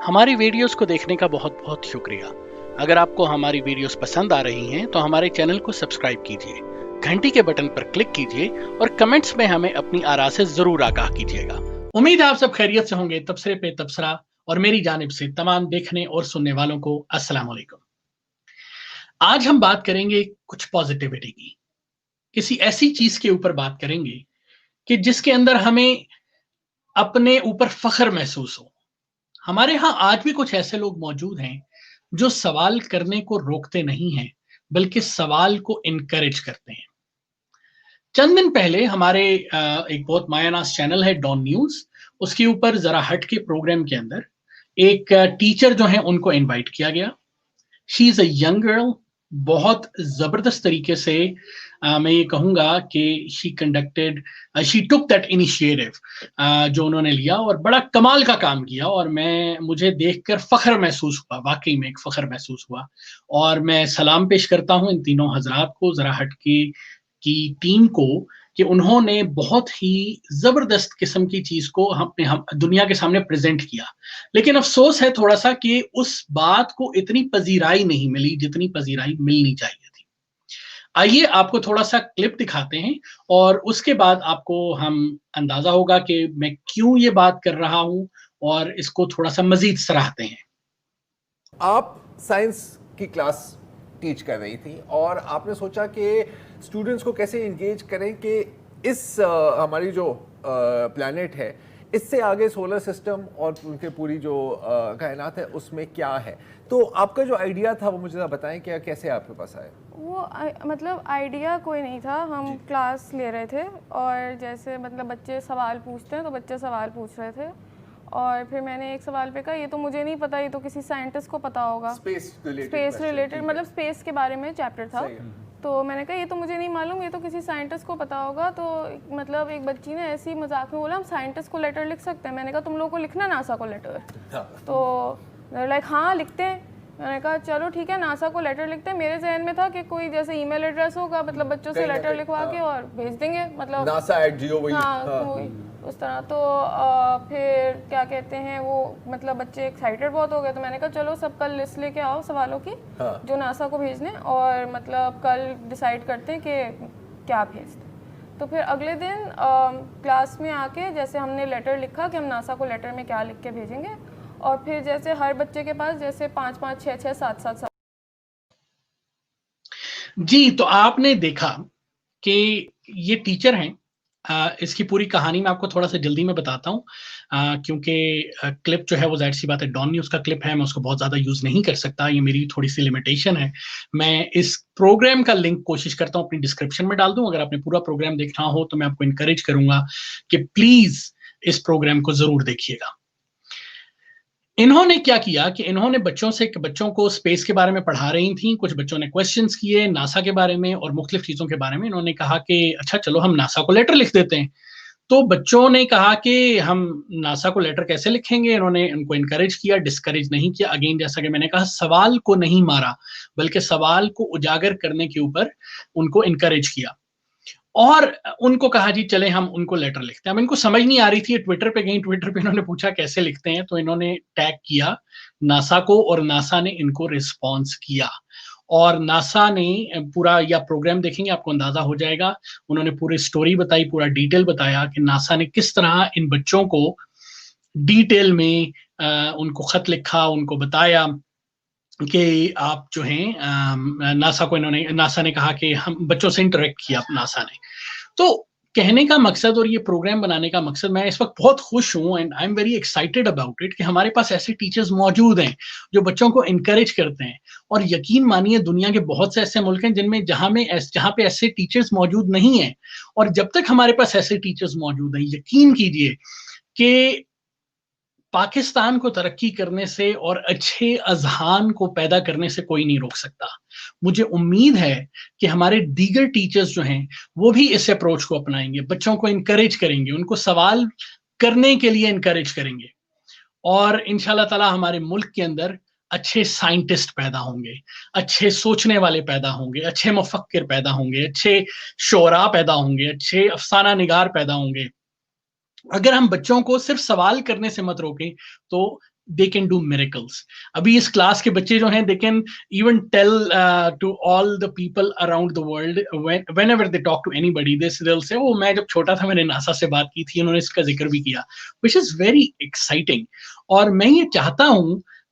ہماری ویڈیوز کو دیکھنے کا بہت بہت شکریہ. اگر آپ کو ہماری ویڈیوز پسند آ رہی ہیں تو ہمارے چینل کو سبسکرائب کیجیے، گھنٹی کے بٹن پر کلک کیجیے اور کمنٹس میں ہمیں اپنی آراء سے ضرور آگاہ کیجیے گا. امید ہے آپ سب خیریت سے ہوں گے. تبصرے پہ تبصرہ اور میری جانب سے تمام دیکھنے اور سننے والوں کو السلام علیکم. آج ہم بات کریں گے کچھ پازیٹیوٹی کی، کسی ایسی چیز کے اوپر بات کریں گے کہ جس کے اندر ہمیں اپنے اوپر فخر محسوس ہو. ہمارے ہاں آج بھی کچھ ایسے لوگ موجود ہیں جو سوال کرنے کو روکتے نہیں ہیں بلکہ سوال کو انکریج کرتے ہیں. چند دن پہلے ہمارے ایک بہت مایہ ناز چینل ہے ڈان نیوز، اس کے اوپر ذرا ہٹ کے پروگرام کے اندر ایک ٹیچر جو ہیں ان کو انوائٹ کیا گیا. شی از اے ینگ گرل. بہت زبردست طریقے سے میں یہ کہوں گا کہ شی ٹک دیٹ انیشیٹو جو انہوں نے لیا اور بڑا کمال کا کام کیا، اور مجھے دیکھ کر فخر محسوس ہوا، واقعی میں ایک فخر محسوس ہوا. اور میں سلام پیش کرتا ہوں ان تینوں حضرات کو، ذرا ہٹ کی ٹیم کو، کہ انہوں نے بہت ہی زبردست قسم کی چیز کو ہم دنیا کے سامنے پریزنٹ کیا. لیکن افسوس ہے تھوڑا سا کہ اس بات کو اتنی پذیرائی نہیں ملی جتنی پذیرائی ملنی چاہیے تھی. آئیے آپ کو تھوڑا سا کلپ دکھاتے ہیں اور اس کے بعد آپ کو ہم اندازہ ہوگا کہ میں کیوں یہ بات کر رہا ہوں اور اس کو تھوڑا سا مزید سراہتے ہیں. آپ سائنس کی کلاس ٹیچ کر رہی تھی اور آپ نے سوچا کہ اسٹوڈنٹس کو کیسے انگیج کریں کہ اس ہماری جو پلانٹ ہے اس سے آگے سولر سسٹم اور ان کے پوری جو کائنات ہے اس میں کیا ہے. تو آپ کا جو آئیڈیا تھا وہ مجھے بتائیں کہ کیسے آپ کے پاس آئے. وہ مطلب آئیڈیا کوئی نہیں تھا، ہم کلاس لے رہے تھے اور جیسے مطلب بچے سوال پوچھتے ہیں تو بچے سوال پوچھ رہے تھے، اور پھر میں نے ایک سوال پہ کہا یہ تو مجھے نہیں پتا، یہ تو کسی سائنٹسٹ کو پتا ہوگا، اسپیس ریلیٹڈ مطلب اسپیس کے بارے میں چیپٹر تھا. تو میں نے کہا یہ تو مجھے نہیں معلوم، یہ تو کسی سائنٹسٹ کو پتا ہوگا. تو مطلب ایک بچی نے ایسی مذاق میں بولا ہم سائنٹسٹ کو لیٹر لکھ سکتے ہیں. میں نے کہا تم لوگوں کو لکھنا ناسا کو لیٹر. تو لائک ہاں لکھتے ہیں. میں نے کہا چلو ٹھیک ہے ناسا کو لیٹر لکھتے ہیں. میرے ذہن میں تھا کہ کوئی جیسے ای میل ایڈریس ہوگا، مطلب بچوں سے لیٹر لکھوا کے اور بھیج دیں گے، مطلب ہاں اس طرح. تو پھر کیا کہتے ہیں وہ مطلب بچے ایکسائٹیڈ بہت ہو گئے. تو میں نے کہا چلو سب کل لسٹ لے کے آؤ سوالوں کی جو ناسا کو بھیجنے، اور مطلب کل ڈیسائیڈ کرتے ہیں کہ کیا بھیجتے. تو پھر اگلے دن کلاس میں آ کے جیسے ہم نے لیٹر لکھا کہ ہم ناسا کو لیٹر میں کیا لکھ کے بھیجیں گے، اور پھر جیسے ہر بچے کے پاس جیسے 5 5 6 6 7 7 جی تو آپ نے دیکھا کہ یہ ٹیچر ہیں. اس کی پوری کہانی میں آپ کو تھوڑا سا جلدی میں بتاتا ہوں کیونکہ کلپ جو ہے وہ ظاہر سی بات ہے ڈان نیوز کا کلپ ہے، میں اس کو بہت زیادہ یوز نہیں کر سکتا، یہ میری تھوڑی سی لمیٹیشن ہے. میں اس پروگرام کا لنک کوشش کرتا ہوں اپنی ڈسکرپشن میں ڈال دوں. اگر آپ نے پورا پروگرام دیکھنا ہو تو میں آپ کو انکریج کروں گا کہ پلیز اس پروگرام کو ضرور دیکھیے گا. انہوں نے کیا کیا کہ انہوں نے بچوں کو اسپیس کے بارے میں پڑھا رہی تھیں. کچھ بچوں نے کوسچنس کیے ناسا کے بارے میں اور مختلف چیزوں کے بارے میں. انہوں نے کہا کہ اچھا چلو ہم ناسا کو لیٹر لکھ دیتے ہیں. تو بچوں نے کہا کہ ہم ناسا کو لیٹر کیسے لکھیں گے. انہوں نے ان کو انکریج کیا، ڈسکریج نہیں کیا. اگین جیسا کہ میں نے کہا سوال کو نہیں مارا بلکہ سوال کو اجاگر کرنے کے اوپر ان کو انکریج کیا، اور ان کو کہا جی چلیں ہم ان کو لیٹر لکھتے ہیں. اب ان کو سمجھ نہیں آ رہی تھی، ٹویٹر پہ گئی، ٹویٹر پہ انہوں نے پوچھا کیسے لکھتے ہیں، تو انہوں نے ٹیگ کیا ناسا کو اور ناسا نے ان کو ریسپانس کیا. اور ناسا نے پورا یا پروگرام دیکھیں گے آپ کو اندازہ ہو جائے گا. انہوں نے پوری سٹوری بتائی، پورا ڈیٹیل بتایا کہ ناسا نے کس طرح ان بچوں کو ڈیٹیل میں ان کو خط لکھا، ان کو بتایا کہ آپ جو ہیں ناسا نے کہا کہ ہم بچوں سے انٹریکٹ کیا ناسا نے. تو کہنے کا مقصد اور یہ پروگرام بنانے کا مقصد، میں اس وقت بہت خوش ہوں and I am very excited about it کہ ہمارے پاس ایسے ٹیچرز موجود ہیں جو بچوں کو انکریج کرتے ہیں. اور یقین مانیے دنیا کے بہت سے ایسے ملک ہیں جہاں پہ ایسے ٹیچرز موجود نہیں ہیں. اور جب تک ہمارے پاس ایسے ٹیچرز موجود ہیں یقین کیجئے کہ پاکستان کو ترقی کرنے سے اور اچھے اذہان کو پیدا کرنے سے کوئی نہیں روک سکتا. مجھے امید ہے کہ ہمارے دیگر ٹیچرز جو ہیں وہ بھی اس اپروچ کو اپنائیں گے، بچوں کو انکریج کریں گے، ان کو سوال کرنے کے لیے انکریج کریں گے، اور انشاءاللہ تعالی ہمارے ملک کے اندر اچھے سائنٹسٹ پیدا ہوں گے، اچھے سوچنے والے پیدا ہوں گے، اچھے مفکر پیدا ہوں گے، اچھے شعراء پیدا ہوں گے، اچھے افسانہ نگار پیدا ہوں گے. اگر ہم بچوں کو صرف سوال کرنے سے مت روکیں تو they can do miracles. abhi is class ke bacche jo hain, they can even tell to all the people around the world, whenever they talk to anybody, they'll say, oh main jab chhota tha maine NASA se baat ki thi, unhone iska zikr bhi kiya, which is very exciting. aur main ye chahta hu